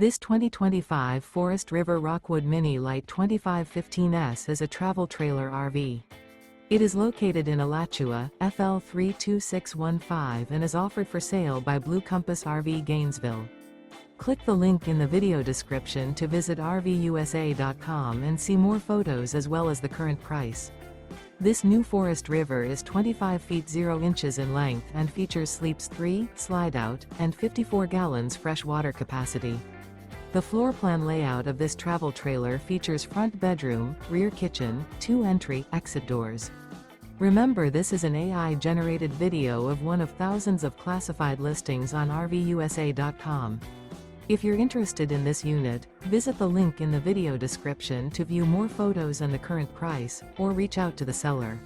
This 2025 Forest River Rockwood Mini Lite 2515S is a travel trailer RV. It is located in Alachua, FL 32615 and is offered for sale by Blue Compass RV Gainesville. Click the link in the video description to visit RVUSA.com and see more photos as well as the current price. This new Forest River is 25 feet 0 inches in length and features sleeps 3, Slideout, and 54 gallons fresh water capacity. The floor plan layout of this travel trailer features front bedroom, rear kitchen, 2 entry/exit doors. Remember, this is an AI-generated video of one of thousands of classified listings on RVUSA.com. If you're interested in this unit, visit the link in the video description to view more photos and the current price, or reach out to the seller.